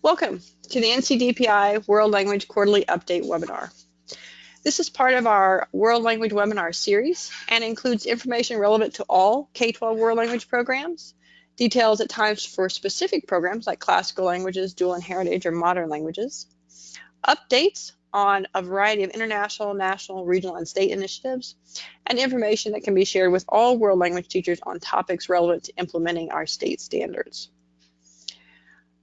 Welcome to the NCDPI World Language Quarterly Update webinar. This is part of our World Language webinar series and includes information relevant to all K-12 World Language programs, details at times for specific programs like classical languages, dual and heritage, or modern languages, updates on a variety of international, national, regional, and state initiatives, and information that can be shared with all world language teachers on topics relevant to implementing our state standards.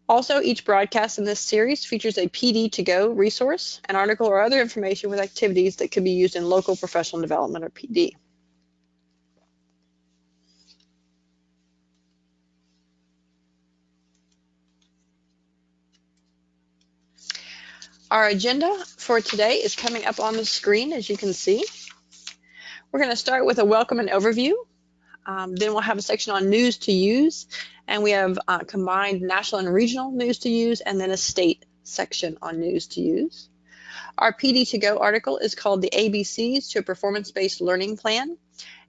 Also, each broadcast in this series features a PD2Go resource, an article, or other information with activities that could be used in local professional development or PD. Our agenda for today is coming up on the screen, as you can see. We're going to start with a welcome and overview. Then we'll have a section on news to use, and we have combined national and regional news to use, and then a state section on news to use. Our PD2Go article is called The ABCs to a Performance-Based Learning Plan.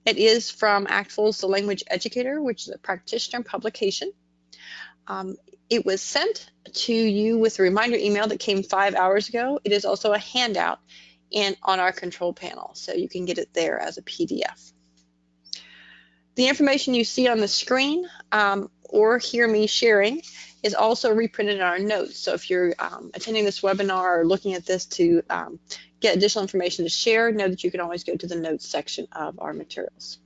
It is from ACTFL's The Language Educator, which is a practitioner publication. It was sent to you with a reminder email that came 5 hours ago. It is also a handout on our control panel, so you can get it there as a PDF. The information you see on the screen or hear me sharing is also reprinted in our notes. So if you're attending this webinar or looking at this to get additional information to share, know that you can always go to the notes section of our materials.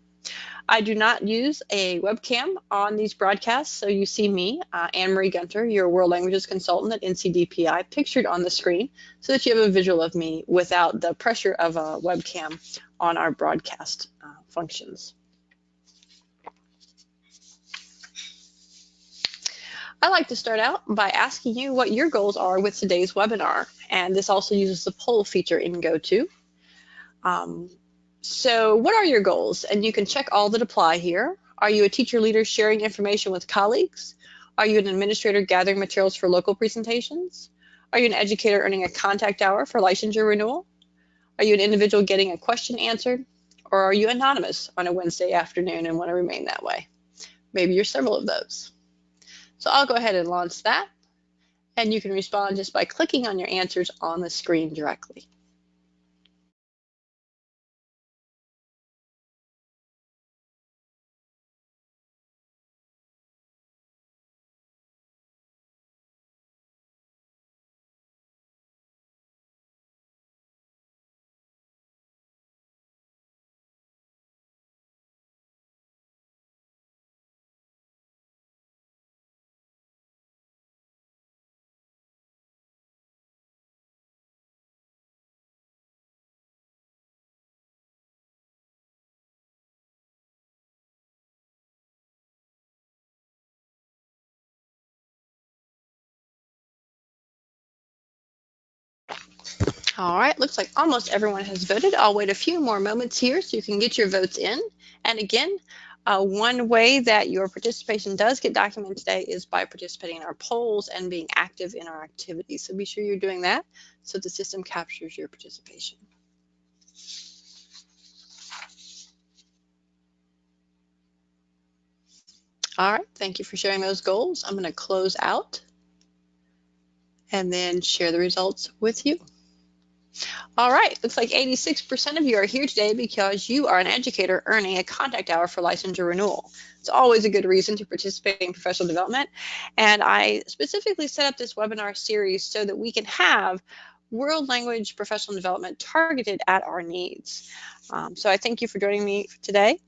I do not use a webcam on these broadcasts, so you see me, Anne-Marie Gunter, your World Languages Consultant at NCDPI, pictured on the screen so that you have a visual of me without the pressure of a webcam on our broadcast functions. I'd like to start out by asking you what your goals are with today's webinar, and this also uses the poll feature in GoTo. So what are your goals? And you can check all that apply here. Are you a teacher leader sharing information with colleagues? Are you an administrator gathering materials for local presentations? Are you an educator earning a contact hour for licensure renewal? Are you an individual getting a question answered? Or are you anonymous on a Wednesday afternoon and want to remain that way? Maybe you're several of those. So I'll go ahead and launch that, and you can respond just by clicking on your answers on the screen directly. All right, looks like almost everyone has voted. I'll wait a few more moments here so you can get your votes in. And again, one way that your participation does get documented today is by participating in our polls and being active in our activities. So be sure you're doing that so the system captures your participation. All right, thank you for sharing those goals. I'm going to close out and then share the results with you. All right, looks like 86% of you are here today because you are an educator earning a contact hour for licensure renewal. It's always a good reason to participate in professional development. And I specifically set up this webinar series so that we can have world language professional development targeted at our needs. So I thank you for joining me today.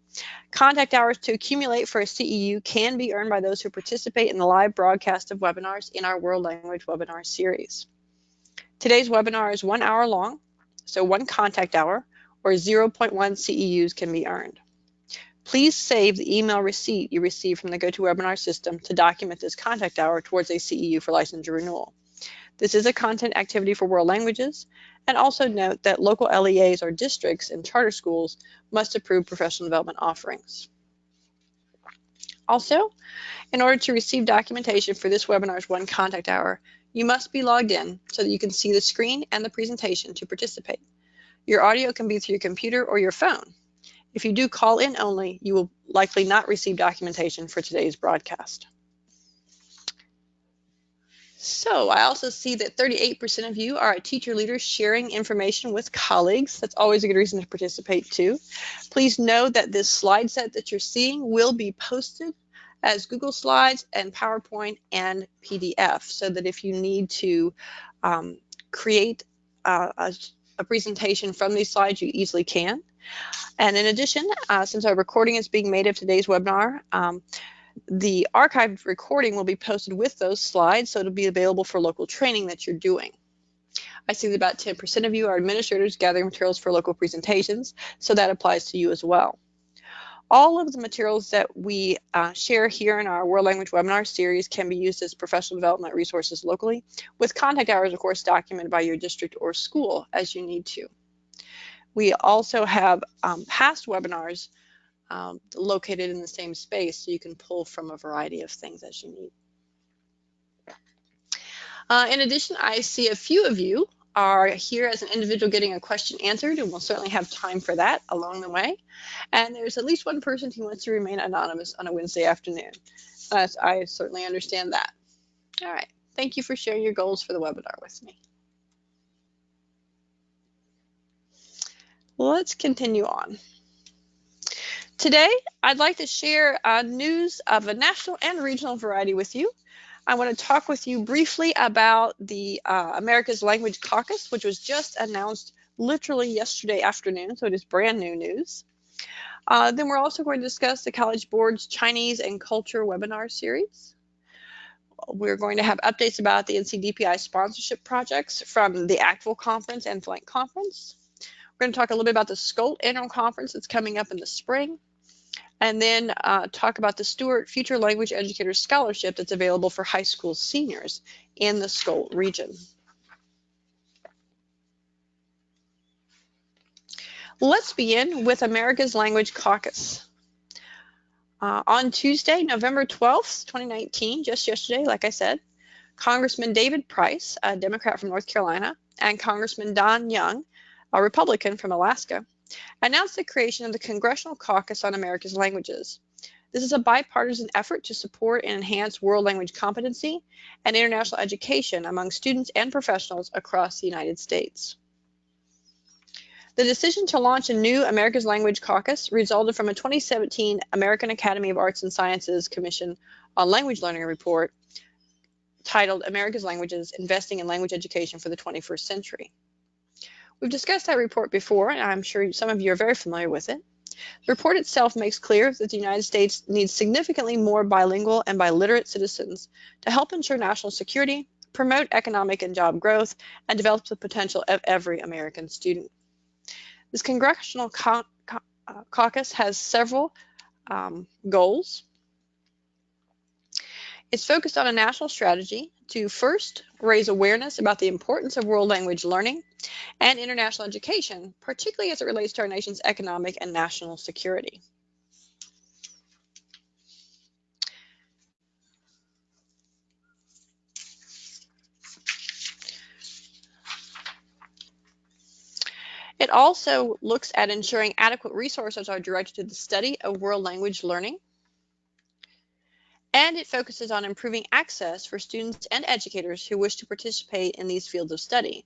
Contact hours to accumulate for a CEU can be earned by those who participate in the live broadcast of webinars in our World Language webinar series. Today's webinar is 1 hour long, so 1 contact hour or 0.1 CEUs can be earned. Please save the email receipt you received from the GoToWebinar system to document this contact hour towards a CEU for licensure renewal. This is a content activity for world languages, and also note that local LEAs or districts and charter schools must approve professional development offerings. Also, in order to receive documentation for this webinar's 1 contact hour, you must be logged in so that you can see the screen and the presentation to participate. Your audio can be through your computer or your phone. If you do call in only, you will likely not receive documentation for today's broadcast. So I also see that 38% of you are teacher leaders sharing information with colleagues. That's always a good reason to participate too. Please know that this slide set that you're seeing will be posted as Google Slides and PowerPoint and PDF, so that if you need to create a presentation from these slides, you easily can. And in addition, since our recording is being made of today's webinar, the archived recording will be posted with those slides, so it'll be available for local training that you're doing. I see that about 10% of you are administrators gathering materials for local presentations, so that applies to you as well. All of the materials that we share here in our World Language Webinar series can be used as professional development resources locally, with contact hours, of course, documented by your district or school as you need to. We also have past webinars located in the same space, so you can pull from a variety of things as you need. In addition, I see a few of you are here as an individual getting a question answered, and we'll certainly have time for that along the way. And there's at least one person who wants to remain anonymous on a Wednesday afternoon. I certainly understand that. All right, thank you for sharing your goals for the webinar with me. Let's continue on. Today, I'd like to share news of a national and regional variety with you. I want to talk with you briefly about the America's Language Caucus, which was just announced literally yesterday afternoon, so it is brand new news. Then we're also going to discuss the College Board's Chinese and Culture webinar series. We're going to have updates about the NCDPI sponsorship projects from the ACTFL conference and FLANC conference. We're going to talk a little bit about the SCOLT annual conference that's coming up in the spring, and then talk about the Stewart Future Language Educator Scholarship that's available for high school seniors in the SCOLT region. Let's begin with America's Language Caucus. On Tuesday, November 12th, 2019, just yesterday, like I said, Congressman David Price, a Democrat from North Carolina, and Congressman Don Young, a Republican from Alaska, announced the creation of the Congressional Caucus on America's Languages. This is a bipartisan effort to support and enhance world language competency and international education among students and professionals across the United States. The decision to launch a new America's Language Caucus resulted from a 2017 American Academy of Arts and Sciences Commission on Language Learning report titled America's Languages, Investing in Language Education for the 21st Century. We've discussed that report before, and I'm sure some of you are very familiar with it. The report itself makes clear that the United States needs significantly more bilingual and biliterate citizens to help ensure national security, promote economic and job growth, and develop the potential of every American student. This Congressional Caucus has several goals. It's focused on a national strategy to first raise awareness about the importance of world language learning and international education, particularly as it relates to our nation's economic and national security. It also looks at ensuring adequate resources are directed to the study of world language learning. And it focuses on improving access for students and educators who wish to participate in these fields of study,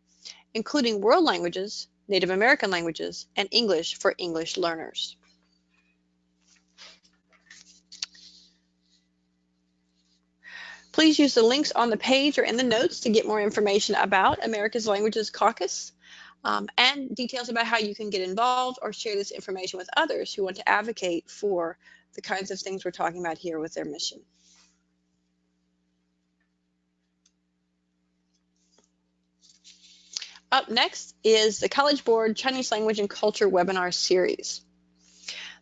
including world languages, Native American languages, and English for English learners. Please use the links on the page or in the notes to get more information about America's Languages Caucus and details about how you can get involved or share this information with others who want to advocate for the kinds of things we're talking about here with their mission. Up next is the College Board Chinese Language and Culture webinar series.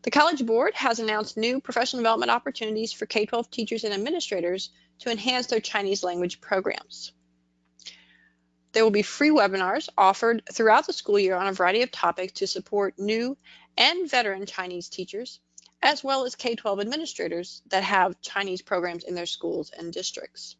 The College Board has announced new professional development opportunities for K-12 teachers and administrators to enhance their Chinese language programs. There will be free webinars offered throughout the school year on a variety of topics to support new and veteran Chinese teachers, as well as K-12 administrators that have Chinese programs in their schools and districts.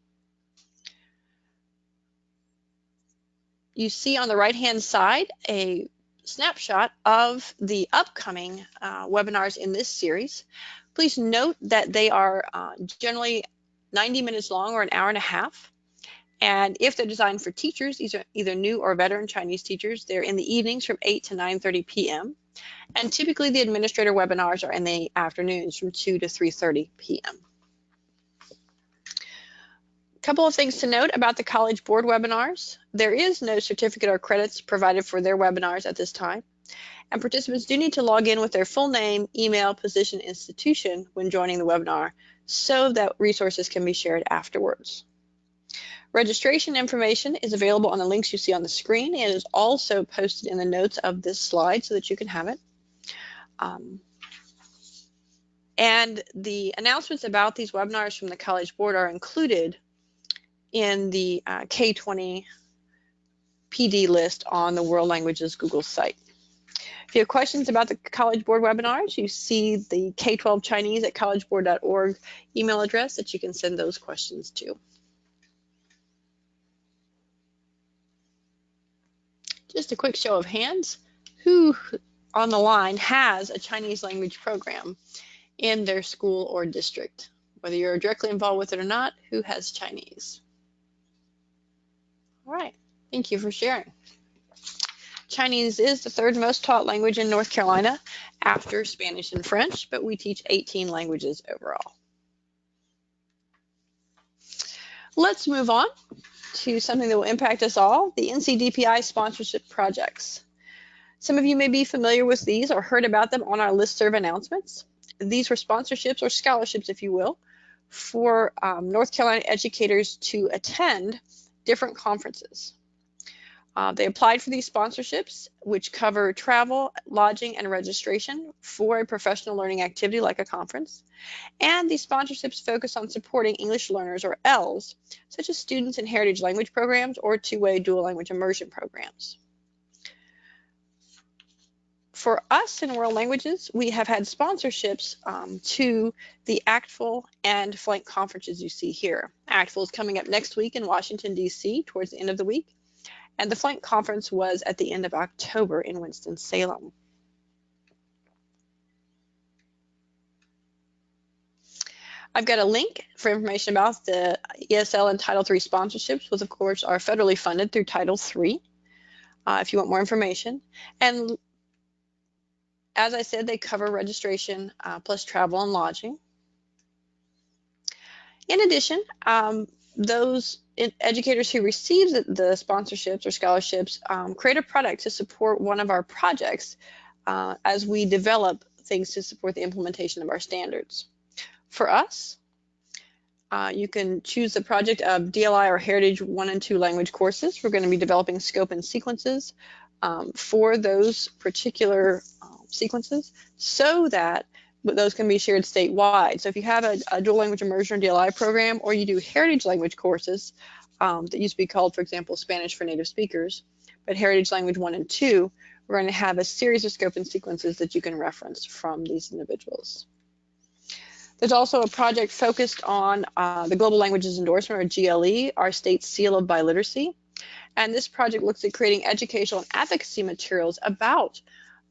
You see on the right-hand side a snapshot of the upcoming webinars in this series. Please note that they are generally 90 minutes long or an hour and a half, And if they're designed for teachers, these are either new or veteran Chinese teachers, they're in the evenings from 8 to 9:30 p.m. And typically the administrator webinars are in the afternoons from 2 to 3:30 p.m. Couple of things to note about the College Board webinars. There is no certificate or credits provided for their webinars at this time, and participants do need to log in with their full name, email, position, institution when joining the webinar so that resources can be shared afterwards. Registration information is available on the links you see on the screen and is also posted in the notes of this slide so that you can have it. And the announcements about these webinars from the College Board are included in the K20 PD list on the World Languages Google site. If you have questions about the College Board webinars, you see the K12 Chinese at collegeboard.org email address that you can send those questions to. Just a quick show of hands. Who on the line has a Chinese language program in their school or district? Whether you're directly involved with it or not, who has Chinese? All right, thank you for sharing. Chinese is the third most taught language in North Carolina after Spanish and French, but we teach 18 languages overall. Let's move on to something that will impact us all, the NCDPI sponsorship projects. Some of you may be familiar with these or heard about them on our listserv announcements. These were sponsorships or scholarships, if you will, for North Carolina educators to attend different conferences. They applied for these sponsorships, which cover travel, lodging, and registration for a professional learning activity like a conference. And these sponsorships focus on supporting English learners, or ELs, such as students in heritage language programs or two-way dual language immersion programs. For us in World Languages, we have had sponsorships to the ACTFL and FLANC conferences you see here. ACTFL is coming up next week in Washington, D.C. towards the end of the week. And the FLANC conference was at the end of October in Winston-Salem. I've got a link for information about the ESL and Title III sponsorships, which of course are federally funded through Title III, if you want more information. And as I said, they cover registration plus travel and lodging. In addition, those educators who receive the sponsorships or scholarships create a product to support one of our projects as we develop things to support the implementation of our standards. For us, you can choose the project of DLI or Heritage 1 and 2 language courses. We're going to be developing scope and sequences for those particular sequences so that those can be shared statewide. So if you have a dual language immersion or DLI program, or you do heritage language courses that used to be called, for example, Spanish for native speakers, but heritage language 1 and 2, we're going to have a series of scope and sequences that you can reference from these individuals. There's also a project focused on the Global Languages Endorsement, or GLE, our state's seal of biliteracy. And this project looks at creating educational and advocacy materials about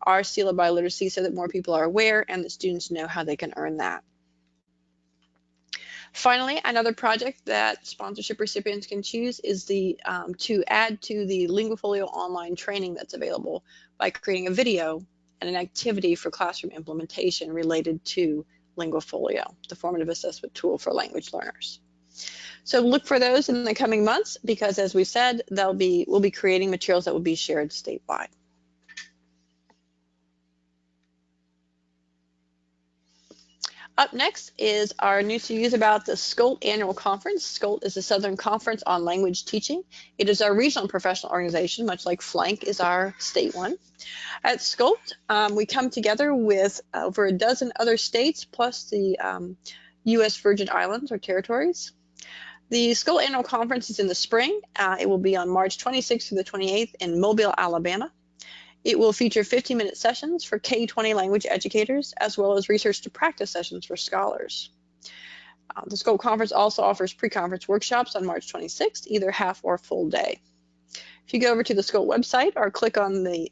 our seal of biliteracy so that more people are aware and the students know how they can earn that. Finally, another project that sponsorship recipients can choose is to add to the LinguaFolio online training that's available by creating a video and an activity for classroom implementation related to LinguaFolio, the formative assessment tool for language learners. So look for those in the coming months because, as we said, we'll be creating materials that will be shared statewide. Up next is our news to use about the SCOLT annual conference. SCOLT is the Southern Conference on Language Teaching. It is our regional professional organization, much like FLANC is our state one. At SCOLT, we come together with over a dozen other states plus the U.S. Virgin Islands or territories. The SCOLT annual conference is in the spring. It will be on March 26th through the 28th in Mobile, Alabama. It will feature 15-minute sessions for K-20 language educators, as well as research to practice sessions for scholars. The SCOLT conference also offers pre-conference workshops on March 26th, either half or full day. If you go over to the SCOLT website or click on the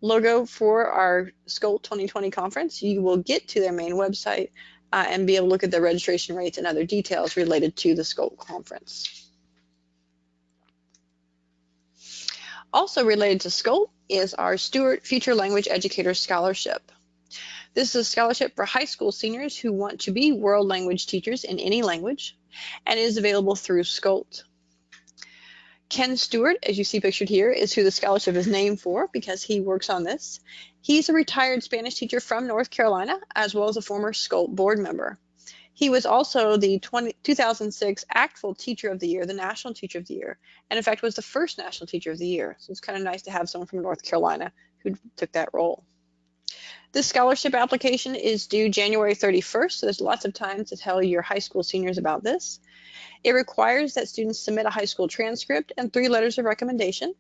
logo for our SCOLT 2020 conference, you will get to their main website and be able to look at the registration rates and other details related to the SCOLT conference. Also related to SCOLT is our Stewart Future Language Educator Scholarship. This is a scholarship for high school seniors who want to be world language teachers in any language, and is available through SCOLT. Ken Stewart, as you see pictured here, is who the scholarship is named for because he works on this. He's a retired Spanish teacher from North Carolina, as well as a former SCOLT board member. He was also the 2006 ACTFL Teacher of the Year, the National Teacher of the Year, and in fact was the first National Teacher of the Year. So it's kind of nice to have someone from North Carolina who took that role. This scholarship application is due January 31st, so there's lots of time to tell your high school seniors about this. It requires that students submit a high school transcript and 3 letters of recommendation.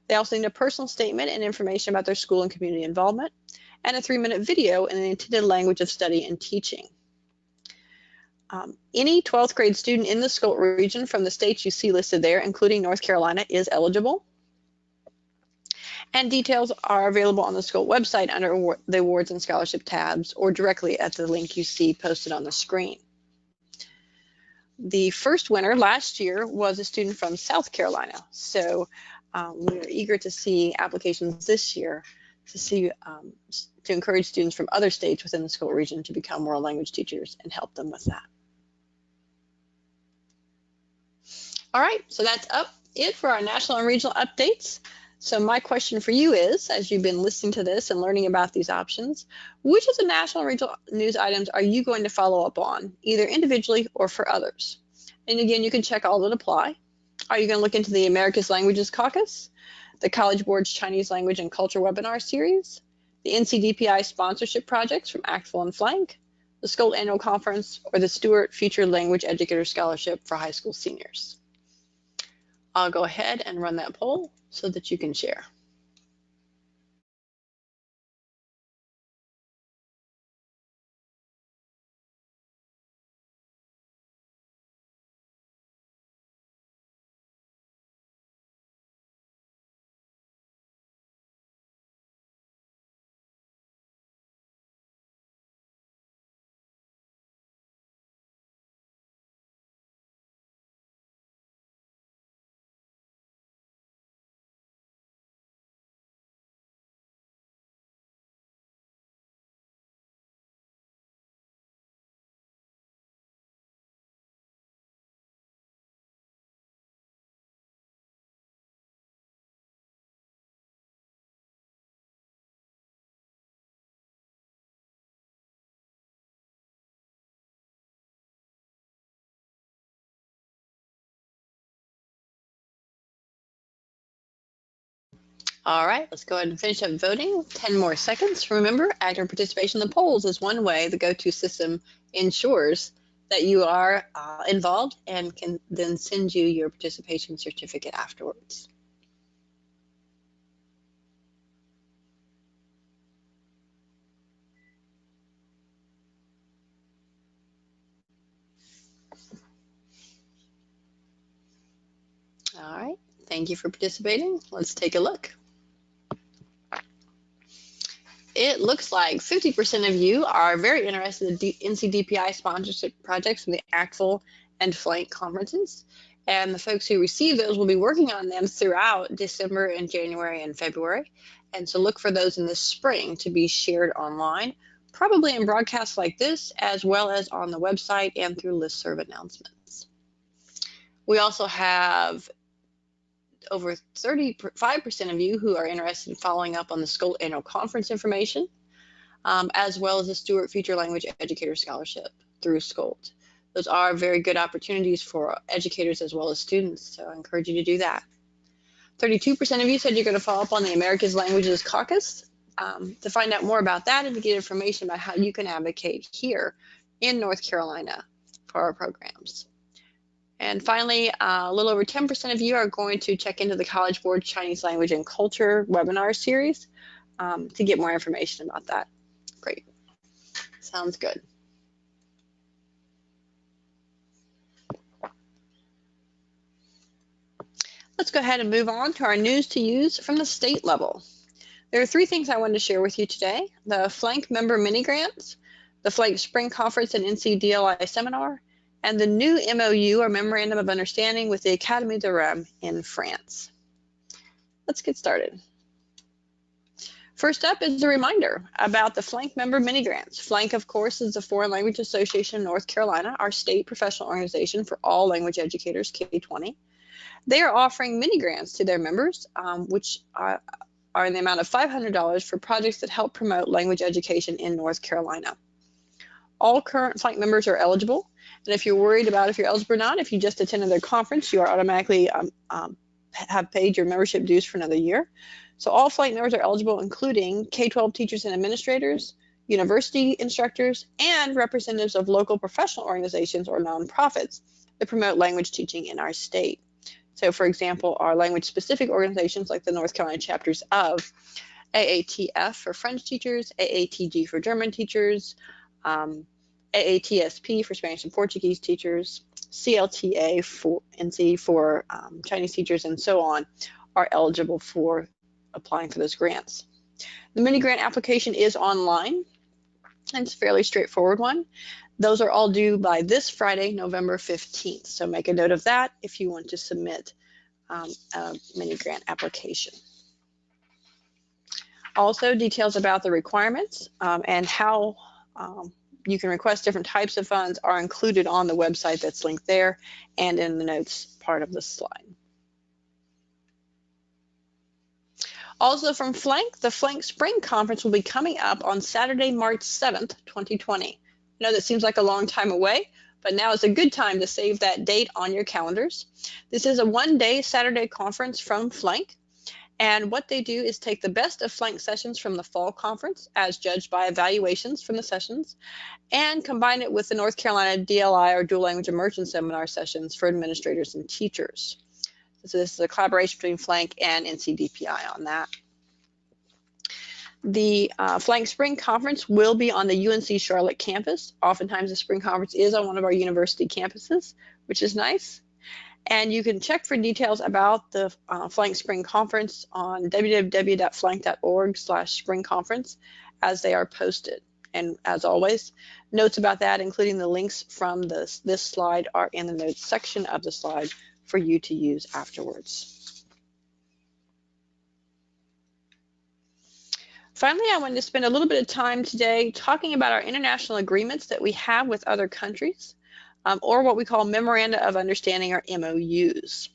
They also need a personal statement and information about their school and community involvement, and a 3-minute video in the intended language of study and teaching. Any 12th grade student in the SCOLT region from the states you see listed there, including North Carolina, is eligible. And details are available on the SCOLT website under the awards and scholarship tabs, or directly at the link you see posted on the screen. The first winner last year was a student from South Carolina, so we are eager to see applications this year to encourage students from other states within the SCOLT region to become world language teachers and help them with that. All right, so that's it for our national and regional updates. So my question for you is, as you've been listening to this and learning about these options, which of the national and regional news items are you going to follow up on, either individually or for others? And again, you can check all that apply. Are you going to look into the America's Languages Caucus, the College Board's Chinese Language and Culture webinar series, the NCDPI sponsorship projects from ACTFL and FLANC, the SCOLT Annual Conference, or the Stewart Future Language Educator Scholarship for high school seniors? I'll go ahead and run that poll so that you can share. All right, let's go ahead and finish up voting. 10 more seconds. Remember, active participation in the polls is one way the GoTo system ensures that you are involved and can then send you your participation certificate afterwards. All right, thank you for participating. Let's take a look. It looks like 50% of you are very interested in NCDPI sponsorship projects from the ACTFL and FLANC conferences. And the folks who receive those will be working on them throughout December and January and February. And so look for those in the spring to be shared online, probably in broadcasts like this, as well as on the website and through listserv announcements. We also have over 35% of you who are interested in following up on the SCOLT Annual Conference information, as well as the Stewart Future Language Educator Scholarship through SCOLT. Those are very good opportunities for educators as well as students, so I encourage you to do that. 32% of you said you're going to follow up on the America's Languages Caucus. To find out more about that and to get information about how you can advocate here in North Carolina for our programs. And finally, a little over 10% of you are going to check into the College Board Chinese Language and Culture webinar series to get more information about that. Great. Sounds good. Let's go ahead and move on to our news to use from the state level. There are 3 things I wanted to share with you today: the FLANC member mini grants, the FLANC Spring Conference and NCDLI seminar, and the new MOU, or Memorandum of Understanding, with the Académie de Rome in France. let's get started. First up is a reminder about the FLANC member mini grants. FLANC, of course, is the Foreign Language Association of North Carolina, our state professional organization for all language educators K-20. They are offering mini grants to their members, which are in the amount of $500 for projects that help promote language education in North Carolina. All current FLANC members are eligible, and if you're worried about if you're eligible or not, if you just attended their conference, you are automatically have paid your membership dues for another year. So all FLANC members are eligible, including K-12 teachers and administrators, university instructors, and representatives of local professional organizations or nonprofits that promote language teaching in our state. So, for example, our language-specific organizations like the North Carolina chapters of AATF for French teachers, AATG for German teachers, AATSP for Spanish and Portuguese teachers, CLTA for NC for Chinese teachers, and so on, are eligible for applying for those grants. The mini grant application is online, and it's a fairly straightforward one. Those are all due by this Friday, November 15th. So make a note of that if you want to submit a mini grant application. Also, details about the requirements and how you can request different types of funds are included on the website that's linked there and in the notes part of the slide. Also from FLANC, the FLANC Spring Conference will be coming up on Saturday, March 7th, 2020. I know that seems like a long time away, but now is a good time to save that date on your calendars. This is a one-day Saturday conference from FLANC, and what they do is take the best of FLANC sessions from the fall conference, as judged by evaluations from the sessions, and combine it with the North Carolina DLI or Dual Language Immersion Seminar sessions for administrators and teachers. So this is a collaboration between FLANC and NCDPI on that. The FLANC Spring Conference will be on the UNC Charlotte campus. Oftentimes the Spring Conference is on one of our university campuses, which is nice. And you can check for details about the FLANC Spring Conference on www.flanc.org/spring conference as they are posted. And as always, notes about that, including the links from this slide, are in the notes section of the slide for you to use afterwards. Finally, I wanted to spend a little bit of time today talking about our international agreements that we have with other countries, or what we call Memoranda of Understanding, or MOUs.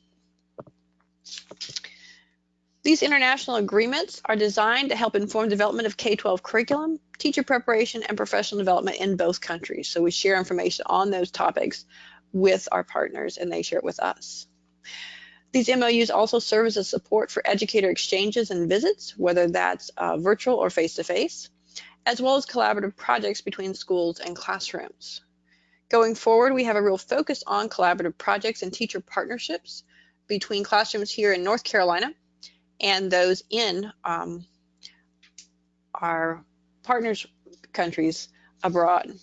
These international agreements are designed to help inform development of K-12 curriculum, teacher preparation, and professional development in both countries. So we share information on those topics with our partners, and they share it with us. These MOUs also serve as a support for educator exchanges and visits, whether that's virtual or face-to-face, as well as collaborative projects between schools and classrooms. Going forward, we have a real focus on collaborative projects and teacher partnerships between classrooms here in North Carolina and those in our partners' countries abroad.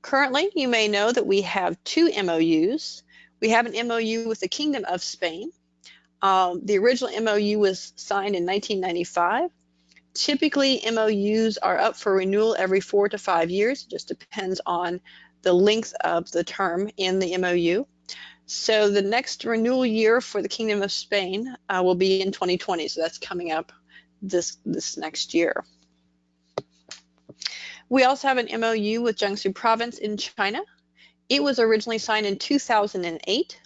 Currently, you may know that we have two MOUs. We have an MOU with the Kingdom of Spain. The original MOU was signed in 1995. Typically, MOUs are up for renewal every 4 to 5 years. It just depends on the length of the term in the MOU. So the next renewal year for the Kingdom of Spain will be in 2020. So that's coming up this next year. We also have an MOU with Jiangsu Province in China. It was originally signed in 2008,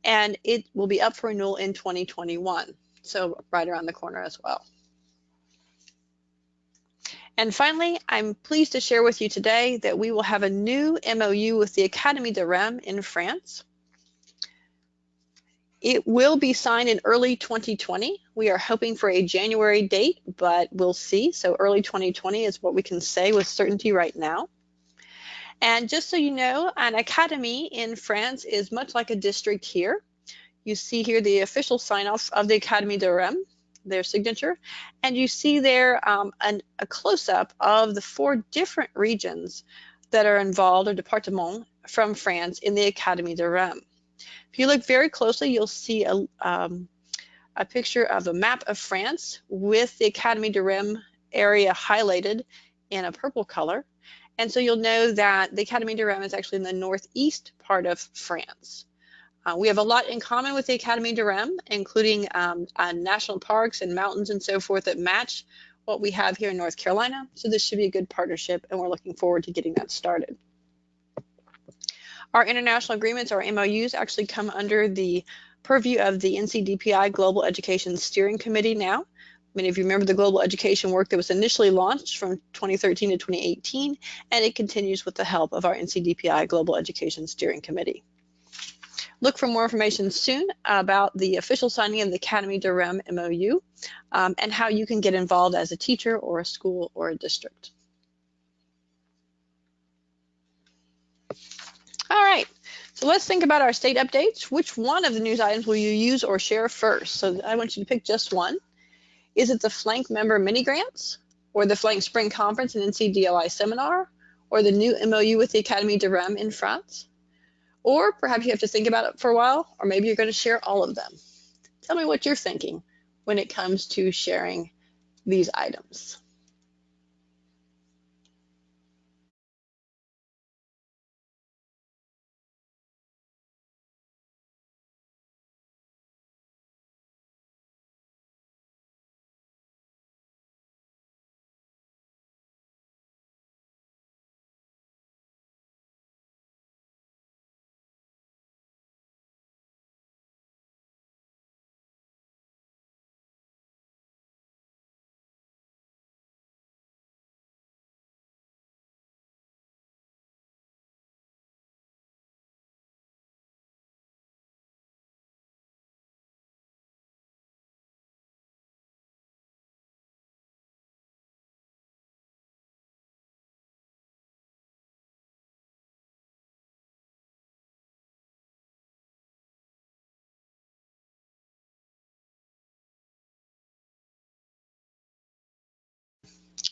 and it will be up for renewal in 2021. So right around the corner as well. And finally, I'm pleased to share with you today that we will have a new MOU with the Académie de Rem in France. It will be signed in early 2020. We are hoping for a January date, but we'll see. So early 2020 is what we can say with certainty right now. And just so you know, an academy in France is much like a district here. You see here the official sign-off of the Académie de Rem, their signature, and you see there a close-up of the 4 different regions that are involved, or départements, from France in the Académie de Rem. If you look very closely, you'll see a picture of a map of France with the Académie de Rem area highlighted in a purple color. And so you'll know that the Académie de Rem is actually in the northeast part of France. We have a lot in common with the Academy de Rem, including national parks and mountains and so forth that match what we have here in North Carolina. So this should be a good partnership, and we're looking forward to getting that started. Our international agreements, or MOUs, actually come under the purview of the NCDPI Global Education Steering Committee now. Many of you remember the global education work that was initially launched from 2013 to 2018, and it continues with the help of our NCDPI Global Education Steering Committee. Look for more information soon about the official signing of the Academy de Rem MOU and how you can get involved as a teacher or a school or a district. All right, so let's think about our state updates. Which one of the news items will you use or share first? So I want you to pick just one. Is it the FLANC member mini grants, or the FLANC Spring Conference and NCDLI seminar, or the new MOU with the Academy de Rem in France? Or perhaps you have to think about it for a while, or maybe you're going to share all of them. Tell me what you're thinking when it comes to sharing these items.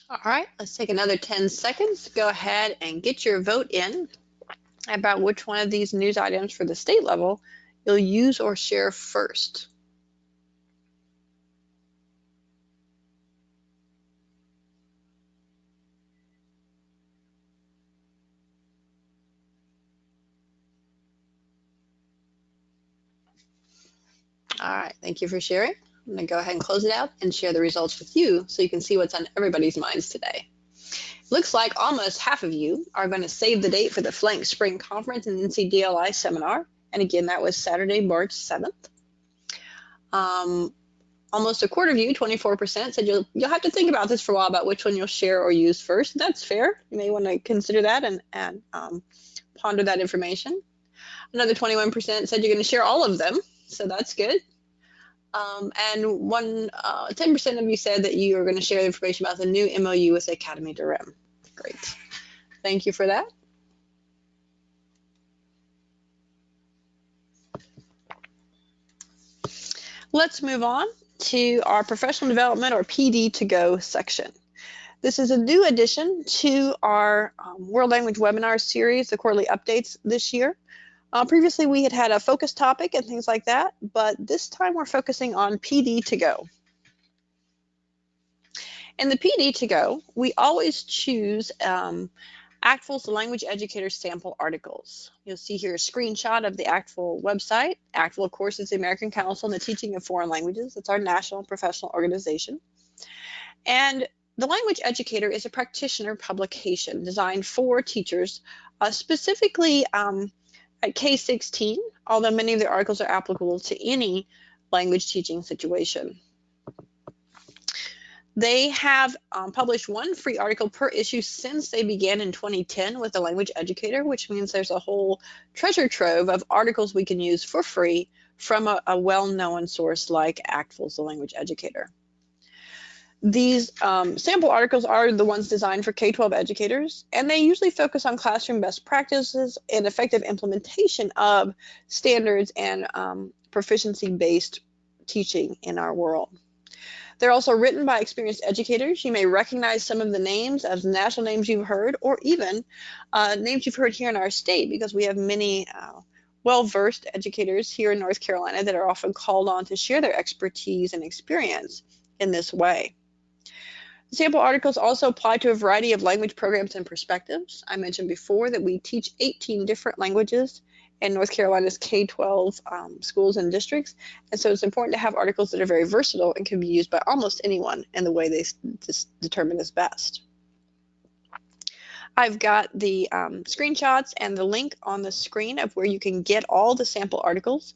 All right, let's take another 10 seconds. Go ahead and get your vote in about which one of these news items for the state level you'll use or share first. All right, thank you for sharing. I'm going to go ahead and close it out and share the results with you so you can see what's on everybody's minds today. Looks like almost half of you are going to save the date for the FLANC Spring Conference and NCDLI seminar. And again, that was Saturday, March 7th. Almost a quarter of you, 24%, said you'll have to think about this for a while about which one you'll share or use first. That's fair. You may want to consider that and ponder that information. Another 21% said you're going to share all of them, so that's good. And 10% of you said that you are going to share the information about the new MOU with the Academy de Rem. Great. Thank you for that. Let's move on to our professional development, or PD to go section. This is a new addition to our World Language webinar series, the quarterly updates this year. Previously, we had a focus topic and things like that, but this time we're focusing on PD to go. In the PD to go, we always choose ACTFL's Language Educator sample articles. You'll see here a screenshot of the ACTFL website. ACTFL, of course, is the American Council on the Teaching of Foreign Languages. It's our national professional organization. And the Language Educator is a practitioner publication designed for teachers, specifically at K-16, although many of the articles are applicable to any language teaching situation. They have published one free article per issue since they began in 2010 with the Language Educator, which means there's a whole treasure trove of articles we can use for free from a well-known source like ACTFL's The Language Educator. These sample articles are the ones designed for K-12 educators, and they usually focus on classroom best practices and effective implementation of standards and proficiency-based teaching in our world. They're also written by experienced educators. You may recognize some of the names as national names you've heard, or even names you've heard here in our state, because we have many well-versed educators here in North Carolina that are often called on to share their expertise and experience in this way. The sample articles also apply to a variety of language programs and perspectives. I mentioned before that we teach 18 different languages in North Carolina's K-12 schools and districts. And so it's important to have articles that are very versatile and can be used by almost anyone in the way they determine is best. I've got the screenshots and the link on the screen of where you can get all the sample articles,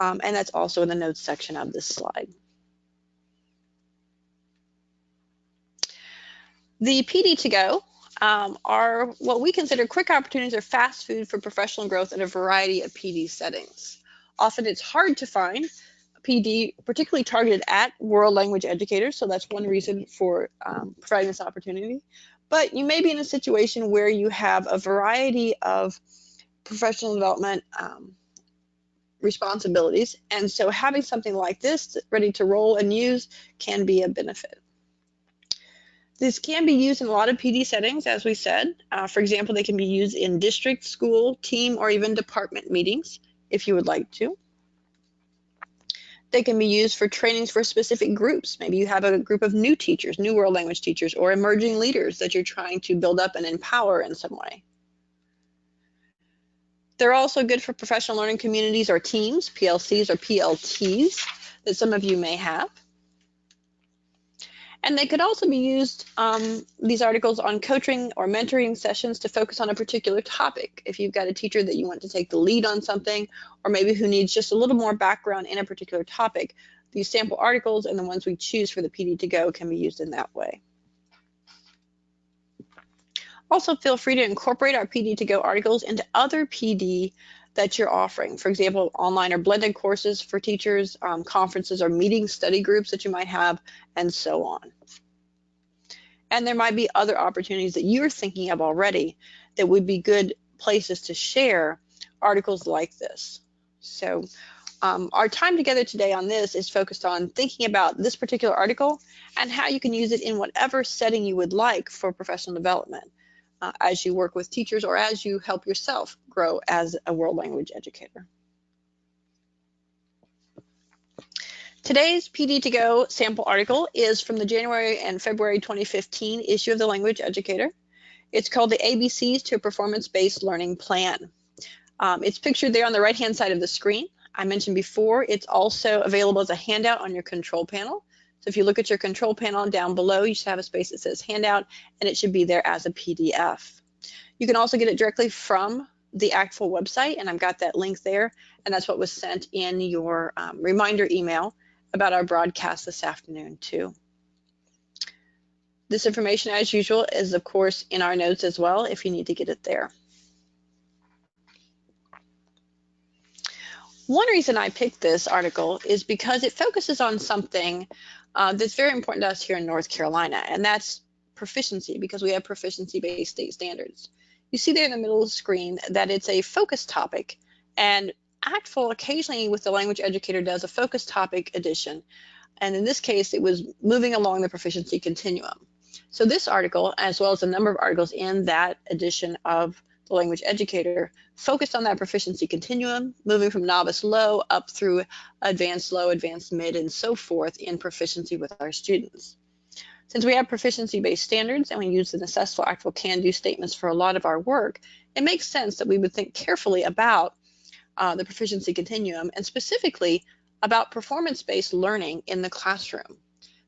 and that's also in the notes section of this slide. The PD to go are what we consider quick opportunities or fast food for professional growth in a variety of PD settings. Often it's hard to find PD particularly targeted at world language educators, so that's one reason for providing this opportunity. But you may be in a situation where you have a variety of professional development responsibilities, and so having something like this ready to roll and use can be a benefit. This can be used in a lot of PD settings, as we said. For example, they can be used in district, school, team, or even department meetings, if you would like to. They can be used for trainings for specific groups. Maybe you have a group of new teachers, new world language teachers, or emerging leaders that you're trying to build up and empower in some way. They're also good for professional learning communities or teams, PLCs or PLTs, that some of you may have. And they could also be used, these articles, on coaching or mentoring sessions to focus on a particular topic. If you've got a teacher that you want to take the lead on something, or maybe who needs just a little more background in a particular topic, these sample articles and the ones we choose for the PD to go can be used in that way. Also, feel free to incorporate our PD to go articles into other PD that you're offering. For example, online or blended courses for teachers, conferences or meeting study groups that you might have, and so on. And there might be other opportunities that you're thinking of already that would be good places to share articles like this. So our time together today on this is focused on thinking about this particular article and how you can use it in whatever setting you would like for professional development. As you work with teachers or as you help yourself grow as a world language educator. Today's PD to go sample article is from the January and February 2015 issue of the Language Educator. It's called the ABCs to a Performance-Based Learning Plan. It's pictured there on the right-hand side of the screen. I mentioned before, it's also available as a handout on your control panel. So if you look at your control panel down below, you should have a space that says handout, and it should be there as a PDF. You can also get it directly from the ACTFL website, and I've got that link there, and that's what was sent in your reminder email about our broadcast this afternoon too. This information, as usual, is of course in our notes as well if you need to get it there. One reason I picked this article is because it focuses on something that's very important to us here in North Carolina, and that's proficiency, because we have proficiency-based state standards. You see there in the middle of the screen that it's a focus topic, and ACTFL occasionally with the Language Educator does a focus topic edition, and in this case it was moving along the proficiency continuum. So this article, as well as a number of articles in that edition of the Language Educator, focused on that proficiency continuum, moving from novice low up through advanced low, advanced mid, and so forth in proficiency with our students. Since we have proficiency-based standards and we use the successful ACTFL can-do statements for a lot of our work, it makes sense that we would think carefully about the proficiency continuum and specifically about performance-based learning in the classroom.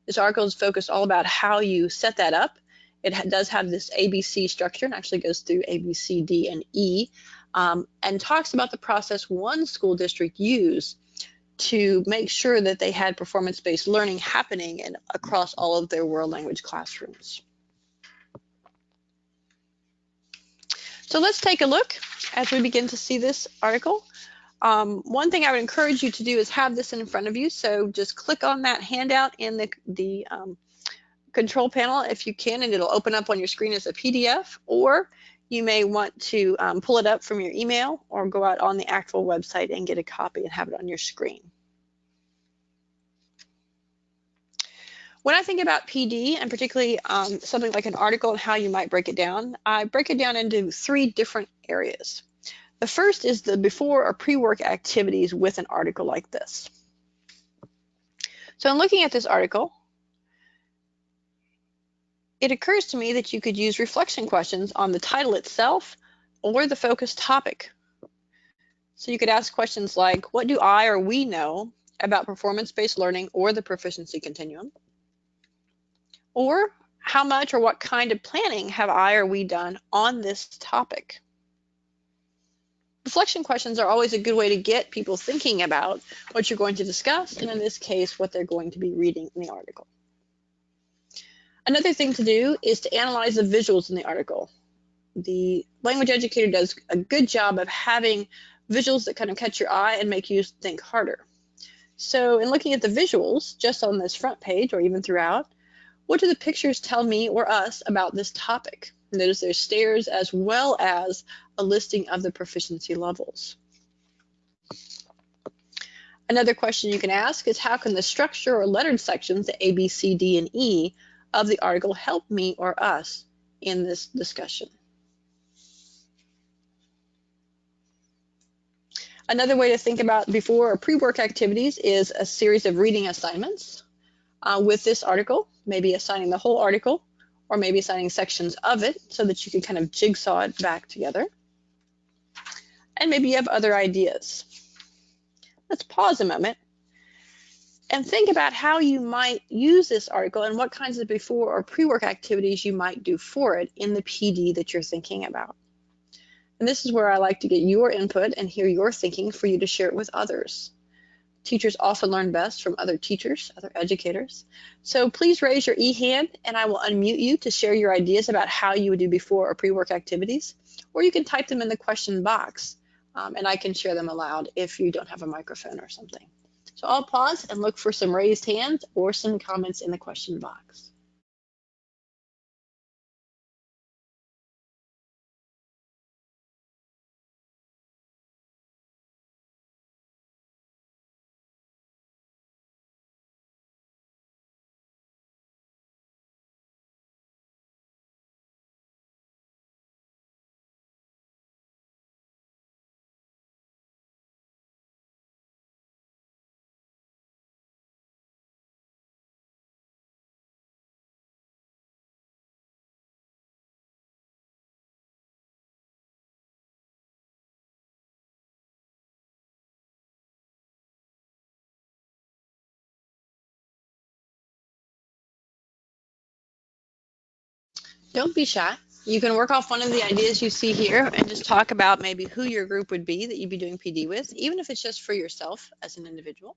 This article is focused all about how you set that up. It does have this ABC structure and actually goes through A, B, C, D, and E, and talks about the process one school district used to make sure that they had performance-based learning happening across all of their world language classrooms. So let's take a look as we begin to see this article. One thing I would encourage you to do is have this in front of you. So just click on that handout in the control panel if you can, and it'll open up on your screen as a PDF, or you may want to pull it up from your email or go out on the ACTFL website and get a copy and have it on your screen. When I think about PD, and particularly something like an article and how you might break it down, I break it down into 3 different areas. The first is the before or pre-work activities with an article like this. So in looking at this article, it occurs to me that you could use reflection questions on the title itself or the focus topic. So you could ask questions like, what do I or we know about performance-based learning or the proficiency continuum? Or how much or what kind of planning have I or we done on this topic? Reflection questions are always a good way to get people thinking about what you're going to discuss, and in this case, what they're going to be reading in the article. Another thing to do is to analyze the visuals in the article. The language educator does a good job of having visuals that kind of catch your eye and make you think harder. So in looking at the visuals, just on this front page or even throughout, what do the pictures tell me or us about this topic? Notice there's stairs as well as a listing of the proficiency levels. Another question you can ask is, how can the structure or lettered sections, the A, B, C, D, and E of the article help me or us in this discussion? Another way to think about before or pre-work activities is a series of reading assignments with this article, maybe assigning the whole article or maybe assigning sections of it so that you can kind of jigsaw it back together. And maybe you have other ideas. Let's pause a moment and think about how you might use this article and what kinds of before or pre-work activities you might do for it in the PD that you're thinking about. And this is where I like to get your input and hear your thinking for you to share it with others. Teachers often learn best from other teachers, other educators. So please raise your e-hand and I will unmute you to share your ideas about how you would do before or pre-work activities, or you can type them in the question box and I can share them aloud if you don't have a microphone or something. So I'll pause and look for some raised hands or some comments in the question box. Don't be shy. You can work off one of the ideas you see here and just talk about maybe who your group would be that you'd be doing PD with, even if it's just for yourself as an individual.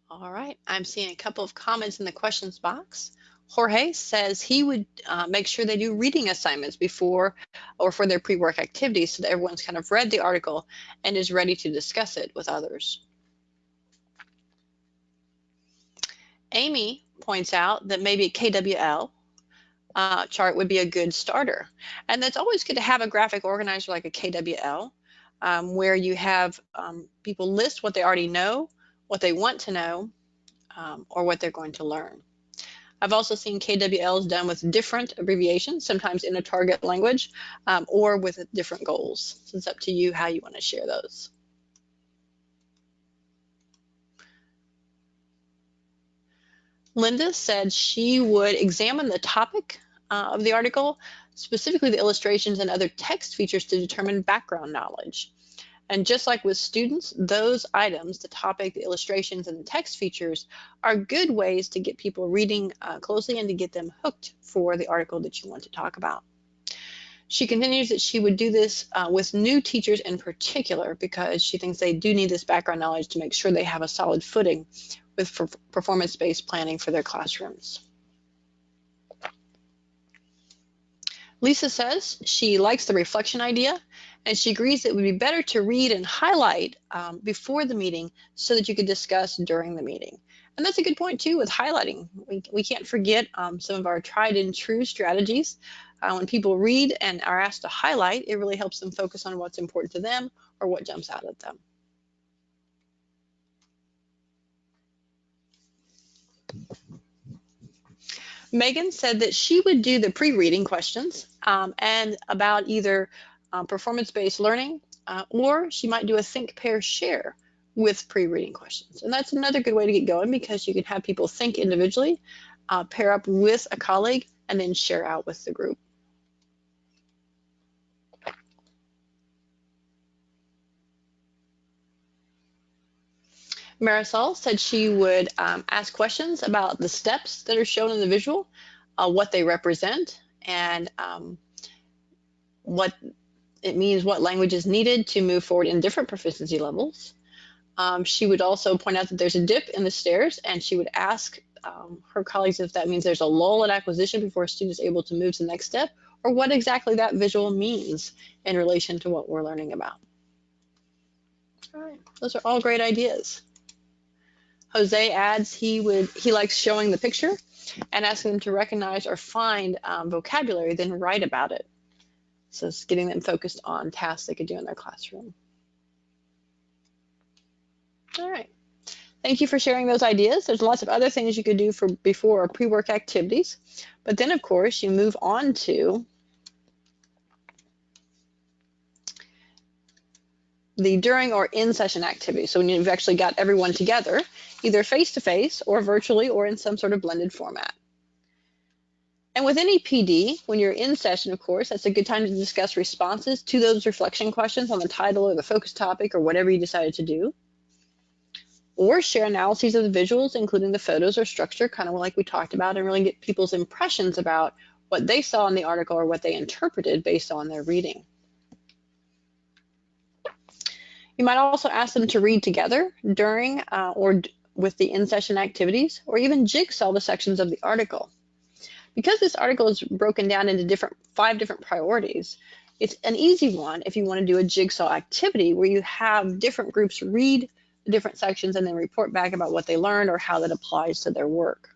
All right, I'm seeing a couple of comments in the questions box. Jorge says he would make sure they do reading assignments before or for their pre-work activities so that everyone's kind of read the article and is ready to discuss it with others. Amy points out that maybe a KWL chart would be a good starter. And that's always good to have a graphic organizer like a KWL where you have people list what they already know, what they want to know, or what they're going to learn. I've also seen KWLs done with different abbreviations, sometimes in a target language or with different goals. So it's up to you how you want to share those. Linda said she would examine the topic of the article, specifically the illustrations and other text features to determine background knowledge. And just like with students, those items, the topic, the illustrations, and the text features are good ways to get people reading closely and to get them hooked for the article that you want to talk about. She continues that she would do this with new teachers in particular because she thinks they do need this background knowledge to make sure they have a solid footing with performance-based planning for their classrooms. Lisa says she likes the reflection idea and she agrees it would be better to read and highlight before the meeting so that you could discuss during the meeting. And that's a good point too with highlighting. We can't forget some of our tried and true strategies. When people read and are asked to highlight, it really helps them focus on what's important to them or what jumps out at them. Megan said that she would do the pre-reading questions and about either performance-based learning or she might do a think, pair, share with pre-reading questions. And that's another good way to get going, because you can have people think individually, pair up with a colleague, and then share out with the group. Marisol said she would ask questions about the steps that are shown in the visual, what they represent, and what it means, what language is needed to move forward in different proficiency levels. She would also point out that there's a dip in the stairs, and she would ask her colleagues if that means there's a lull at acquisition before a student is able to move to the next step, or what exactly that visual means in relation to what we're learning about. All right, those are all great ideas. Jose adds he likes showing the picture and asking them to recognize or find vocabulary, then write about it. So it's getting them focused on tasks they could do in their classroom. All right. Thank you for sharing those ideas. There's lots of other things you could do for before or pre-work activities. But then, of course, you move on to the during or in session activities. So when you've actually got everyone together, either face-to-face or virtually or in some sort of blended format. And with any PD, when you're in session, of course, that's a good time to discuss responses to those reflection questions on the title or the focus topic or whatever you decided to do. Or share analyses of the visuals, including the photos or structure, kind of like we talked about, and really get people's impressions about what they saw in the article or what they interpreted based on their reading. You might also ask them to read together during or with the in-session activities, or even jigsaw the sections of the article. Because this article is broken down into 5 different priorities, it's an easy one if you want to do a jigsaw activity where you have different groups read the different sections and then report back about what they learned or how that applies to their work.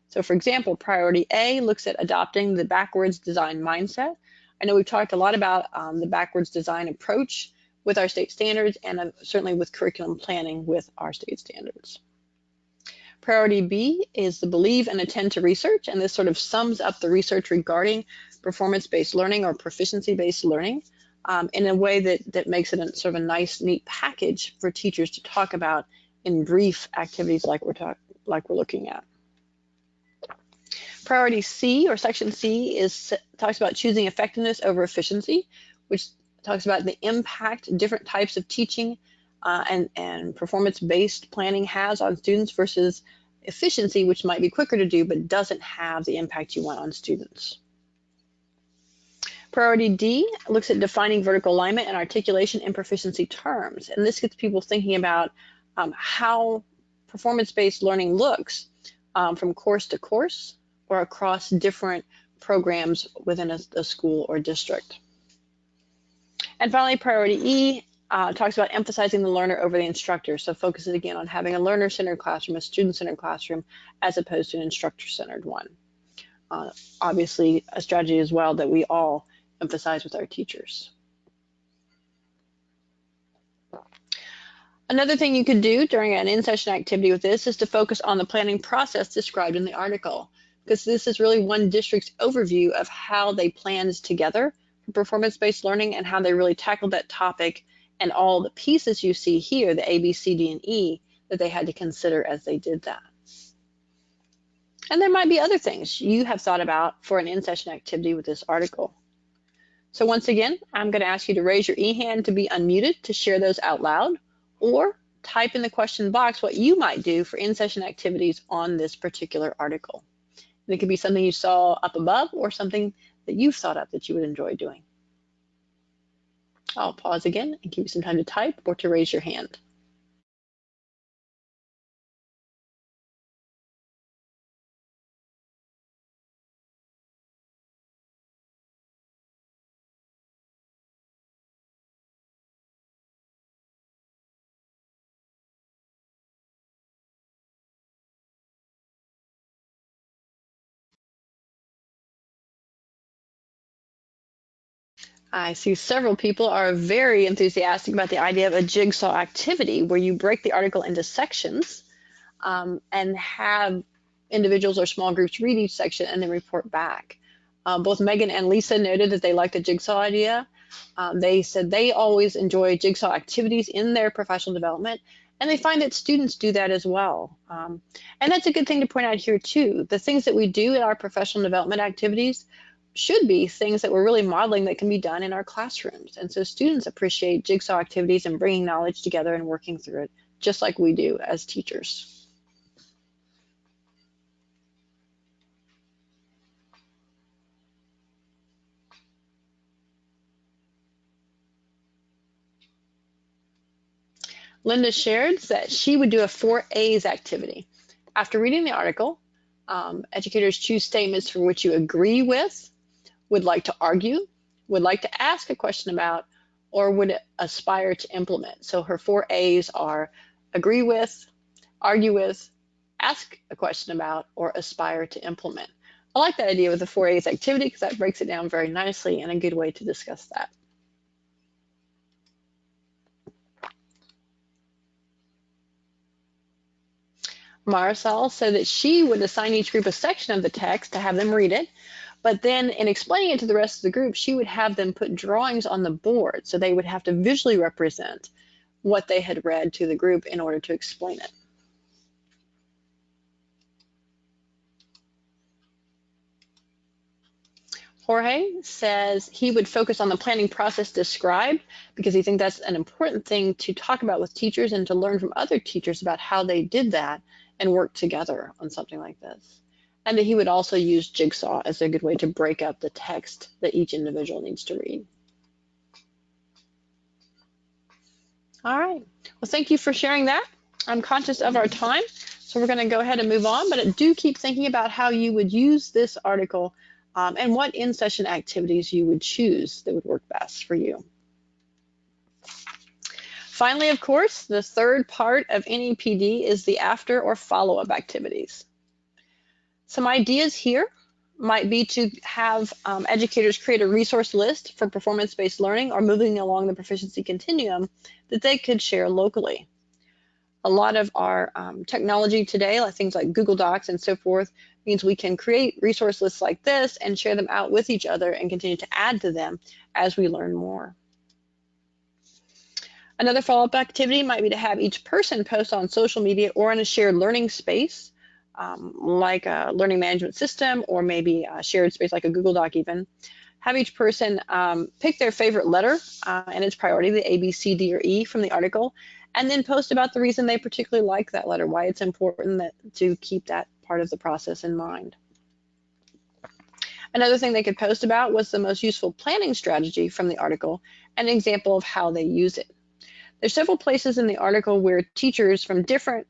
So for example, priority A looks at adopting the backwards design mindset. I know we've talked a lot about the backwards design approach with our state standards, and certainly with curriculum planning with our state standards. Priority B is the believe and attend to research, and this sort of sums up the research regarding performance-based learning or proficiency-based learning in a way that makes it a sort of a nice, neat package for teachers to talk about in brief activities like we're looking at. Priority C, or section C, talks about choosing effectiveness over efficiency, which talks about the impact different types of teaching and performance-based planning has on students versus efficiency, which might be quicker to do but doesn't have the impact you want on students. Priority D looks at defining vertical alignment and articulation in proficiency terms, and this gets people thinking about how performance-based learning looks from course to course or across different programs within a school or district. And finally, priority E talks about emphasizing the learner over the instructor. So focuses again on having a learner-centered classroom, a student-centered classroom, as opposed to an instructor-centered one. Obviously, a strategy as well that we all emphasize with our teachers. Another thing you could do during an in-session activity with this is to focus on the planning process described in the article, because this is really one district's overview of how they planned together for performance-based learning and how they really tackled that topic and all the pieces you see here, the A, B, C, D, and E, that they had to consider as they did that. And there might be other things you have thought about for an in-session activity with this article. So once again, I'm going to ask you to raise your e-hand to be unmuted to share those out loud, or type in the question box what you might do for in-session activities on this particular article. And it could be something you saw up above or something that you've thought up that you would enjoy doing. I'll pause again and give you some time to type or to raise your hand. I see several people are very enthusiastic about the idea of a jigsaw activity where you break the article into sections and have individuals or small groups read each section and then report back. Both Megan and Lisa noted that they like the jigsaw idea. They said they always enjoy jigsaw activities in their professional development, and they find that students do that as well. And that's a good thing to point out here too. The things that we do in our professional development activities should be things that we're really modeling that can be done in our classrooms. And so students appreciate jigsaw activities and bringing knowledge together and working through it, just like we do as teachers. Linda shared that she would do a 4A's activity. After reading the article, educators choose statements for which you agree with, would like to argue, would like to ask a question about, or would aspire to implement. So her 4A's are agree with, argue with, ask a question about, or aspire to implement. I like that idea with the 4A's activity because that breaks it down very nicely and a good way to discuss that. Marisol said that she would assign each group a section of the text to have them read it, but then in explaining it to the rest of the group, she would have them put drawings on the board, so they would have to visually represent what they had read to the group in order to explain it. Jorge says he would focus on the planning process described because he thinks that's an important thing to talk about with teachers and to learn from other teachers about how they did that and work together on something like this. And that he would also use jigsaw as a good way to break up the text that each individual needs to read. All right, well, thank you for sharing that. I'm conscious of our time, so we're gonna go ahead and move on, but do keep thinking about how you would use this article and what in-session activities you would choose that would work best for you. Finally, of course, the third part of NEPD is the after or follow-up activities. Some ideas here might be to have educators create a resource list for performance-based learning or moving along the proficiency continuum that they could share locally. A lot of our technology today, like things like Google Docs and so forth, means we can create resource lists like this and share them out with each other and continue to add to them as we learn more. Another follow-up activity might be to have each person post on social media or in a shared learning space, like a learning management system or maybe a shared space like a Google Doc even. Have each person pick their favorite letter and its priority, the A, B, C, D, or E from the article, and then post about the reason they particularly like that letter, why it's important to keep that part of the process in mind. Another thing they could post about was the most useful planning strategy from the article and an example of how they use it. There's several places in the article where teachers from different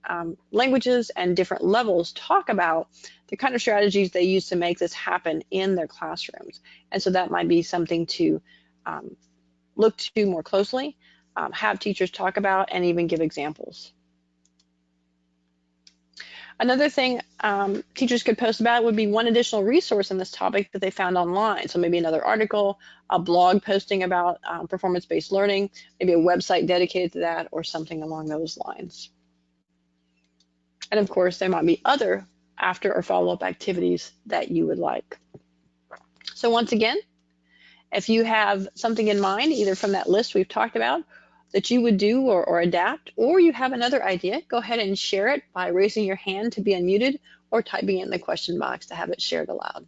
languages and different levels talk about the kind of strategies they use to make this happen in their classrooms. And so that might be something to look to more closely, have teachers talk about, and even give examples. Another thing teachers could post about would be one additional resource in this topic that they found online. So maybe another article, a blog posting about performance-based learning, maybe a website dedicated to that, or something along those lines. And of course, there might be other after or follow-up activities that you would like. So once again, if you have something in mind, either from that list we've talked about, that you would do or adapt, or you have another idea, go ahead and share it by raising your hand to be unmuted or typing it in the question box to have it shared aloud.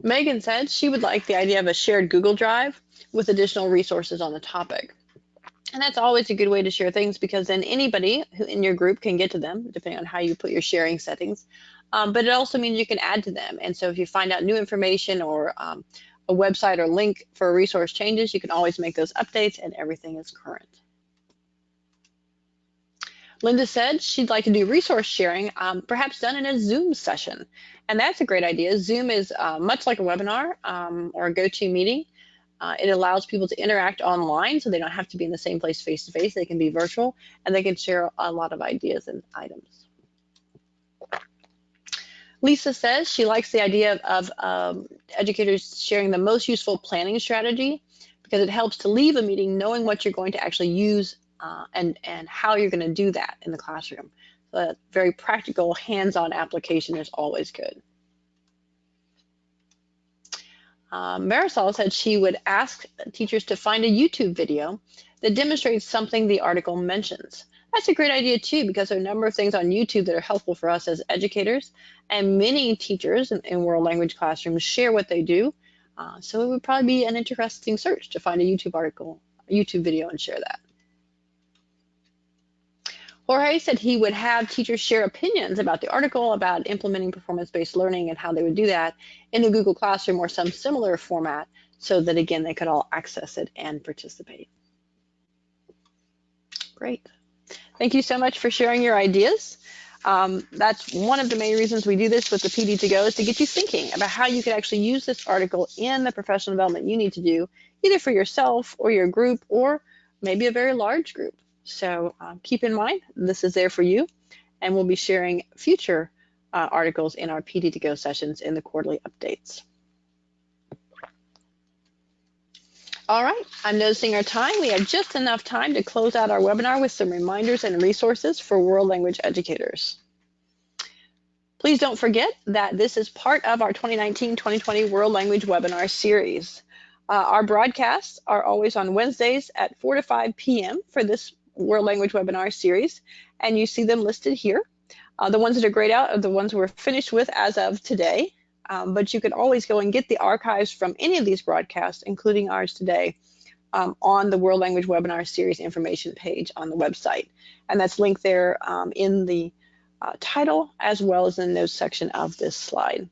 Megan said she would like the idea of a shared Google Drive with additional resources on the topic. And that's always a good way to share things because then anybody who in your group can get to them, depending on how you put your sharing settings. But it also means you can add to them. And so if you find out new information or a website or link for a resource changes, you can always make those updates and everything is current. Linda said she'd like to do resource sharing, perhaps done in a Zoom session. And that's a great idea. Zoom is much like a webinar or a GoToMeeting. It allows people to interact online so they don't have to be in the same place face-to-face. They can be virtual and they can share a lot of ideas and items. Lisa says she likes the idea of educators sharing the most useful planning strategy, because it helps to leave a meeting knowing what you're going to actually use and how you're going to do that in the classroom. So a very practical, hands-on application is always good. Marisol said she would ask teachers to find a YouTube video that demonstrates something the article mentions. That's a great idea too, because there are a number of things on YouTube that are helpful for us as educators, and many teachers in world language classrooms share what they do. So it would probably be an interesting search to find a YouTube video and share that. Jorge said he would have teachers share opinions about the article, about implementing performance-based learning and how they would do that in the Google Classroom or some similar format, so that again they could all access it and participate. Great. Thank you so much for sharing your ideas. That's one of the main reasons we do this with the PD2Go, is to get you thinking about how you could actually use this article in the professional development you need to do, either for yourself or your group, or maybe a very large group. So keep in mind, this is there for you, and we'll be sharing future articles in our PD2Go sessions in the quarterly updates. All right, I'm noticing our time. We have just enough time to close out our webinar with some reminders and resources for world language educators. Please don't forget that this is part of our 2019-2020 World Language Webinar Series. Our broadcasts are always on Wednesdays at 4 to 5 p.m. for this World Language Webinar Series, and you see them listed here. The ones that are grayed out are the ones we're finished with as of today. But you can always go and get the archives from any of these broadcasts, including ours today, on the World Language Webinar Series information page on the website. And that's linked there in the title, as well as in the notes section of this slide.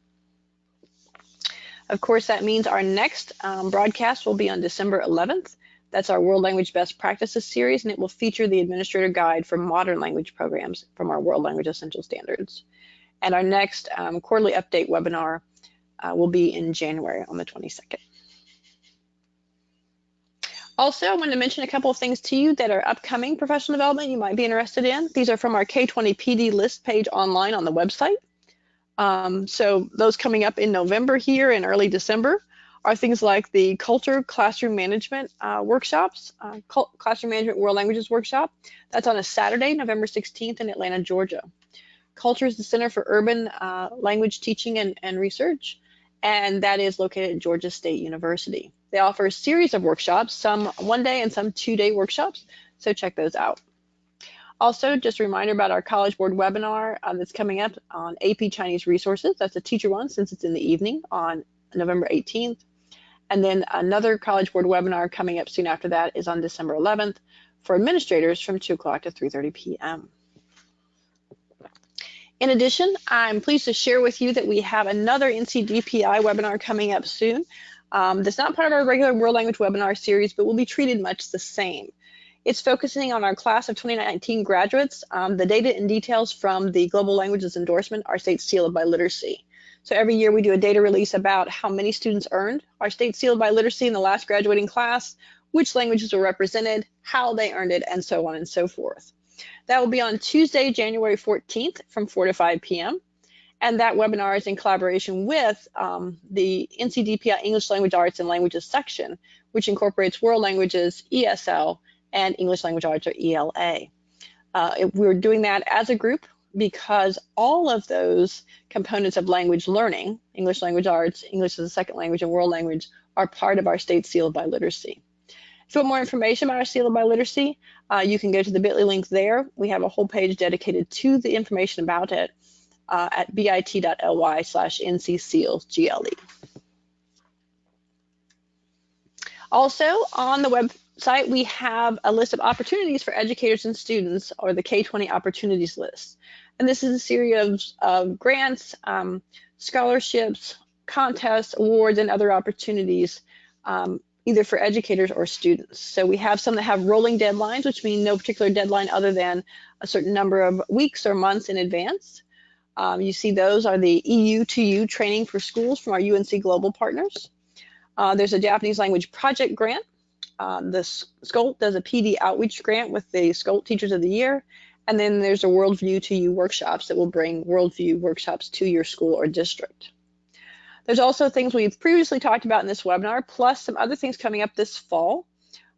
Of course, that means our next broadcast will be on December 11th. That's our World Language Best Practices series, and it will feature the Administrator Guide for Modern Language Programs from our World Language Essential Standards. And our next quarterly update webinar will be in January on the 22nd. Also, I wanted to mention a couple of things to you that are upcoming professional development you might be interested in. These are from our K20 PD list page online on the website. So those coming up in November here in early December are things like the Culture Classroom Management workshops, Classroom Management World Languages workshop. That's on a Saturday, November 16th in Atlanta, Georgia. Culture is the Center for Urban Language Teaching and Research, and that is located at Georgia State University. They offer a series of workshops, some one-day and some two-day workshops, so check those out. Also, just a reminder about our College Board webinar that's coming up on AP Chinese Resources. That's a teacher one, since it's in the evening on November 18th. And then another College Board webinar coming up soon after that is on December 11th for administrators from 2 o'clock to 3:30 p.m. In addition, I'm pleased to share with you that we have another NCDPI webinar coming up soon. That's not part of our regular World Language Webinar series, but will be treated much the same. It's focusing on our class of 2019 graduates. The data and details from the Global Languages Endorsement are state sealed by literacy. So every year we do a data release about how many students earned our state sealed by literacy in the last graduating class, which languages were represented, how they earned it, and so on and so forth. That will be on Tuesday, January 14th from 4 to 5 p.m. And that webinar is in collaboration with the NCDPI English Language Arts and Languages section, which incorporates world languages, ESL, and English Language Arts, or ELA. We're doing that as a group because all of those components of language learning, English Language Arts, English as a second language, and world language, are part of our state sealed by literacy. If you want more information about our sealed by literacy, you can go to the bit.ly link there. We have a whole page dedicated to the information about it at bit.ly/NCSealsGLE. Also, on the website, we have a list of opportunities for educators and students, or the K20 opportunities list. And this is a series of grants, scholarships, contests, awards, and other opportunities, either for educators or students. So we have some that have rolling deadlines, which mean no particular deadline other than a certain number of weeks or months in advance. You see those are the EU2U training for schools from our UNC Global partners. There's a Japanese language project grant. The SCOLT does a PD outreach grant with the SCOLT Teachers of the Year. And then there's a Worldview to You workshops that will bring Worldview workshops to your school or district. There's also things we've previously talked about in this webinar, plus some other things coming up this fall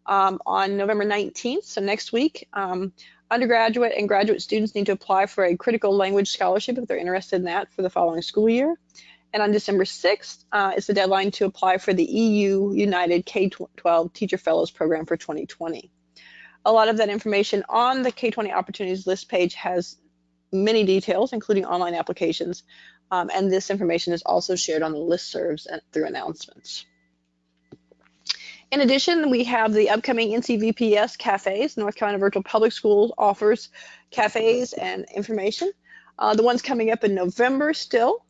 on November 19th, so next week. Undergraduate and graduate students need to apply for a critical language scholarship if they're interested in that for the following school year. And on December 6th is the deadline to apply for the EU United K-12 Teacher Fellows Program for 2020. A lot of that information on the K-20 Opportunities list page has many details, including online applications, and this information is also shared on the listservs and through announcements. In addition, we have the upcoming NCVPS cafes. North Carolina Virtual Public Schools offers cafes and information. The ones coming up in November still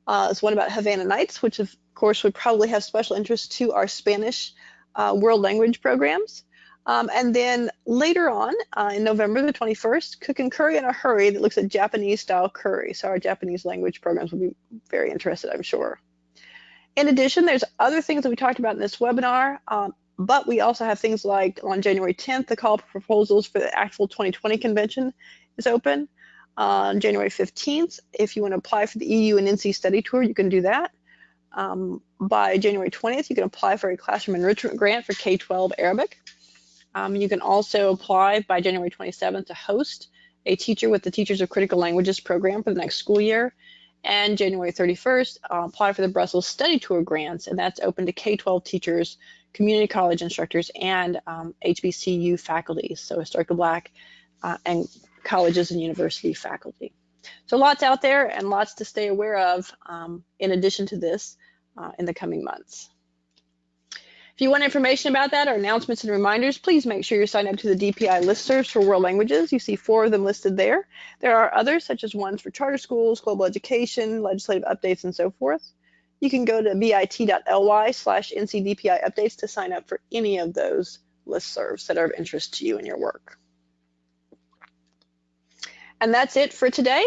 is one about Havana Nights, which of course would probably have special interest to our Spanish world language programs. And then later on in November the 21st, Cook and Curry in a Hurry that looks at Japanese style curry. So our Japanese language programs will be very interested, I'm sure. In addition, there's other things that we talked about in this webinar, but we also have things like on January 10th, the call for proposals for the ACTFL 2020 convention is open. On January 15th, if you want to apply for the EU and NC study tour, you can do that. By January 20th, you can apply for a classroom enrichment grant for K-12 Arabic. You can also apply by January 27th to host a teacher with the Teachers of Critical Languages program for the next school year. And January 31st, apply for the Brussels Study Tour grants, and that's open to K-12 teachers, community college instructors, and HBCU faculty, so historically Black and colleges and university faculty. So lots out there and lots to stay aware of in addition to this in the coming months. If you want information about that or announcements and reminders, please make sure you're signed up to the DPI listservs for world languages. You see 4 of them listed there. There are others, such as ones for charter schools, global education, legislative updates, and so forth. You can go to bit.ly/NCDPI updates to sign up for any of those listservs that are of interest to you in your work. And that's it for today.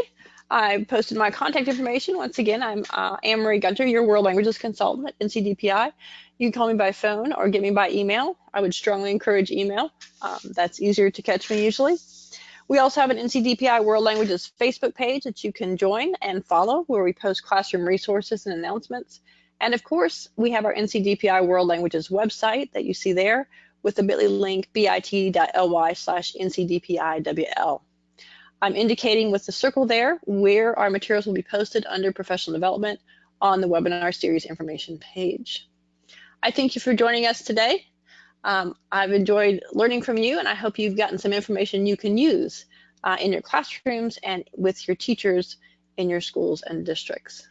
I posted my contact information. Once again, I'm Anne-Marie Gunter, your World Languages Consultant at NCDPI. You can call me by phone or get me by email. I would strongly encourage email. That's easier to catch me usually. We also have an NCDPI World Languages Facebook page that you can join and follow, where we post classroom resources and announcements. And of course, we have our NCDPI World Languages website that you see there with the bit.ly link bit.ly/NCDPIWL. I'm indicating with the circle there where our materials will be posted under professional development on the webinar series information page. I thank you for joining us today. I've enjoyed learning from you, and I hope you've gotten some information you can use in your classrooms and with your teachers in your schools and districts.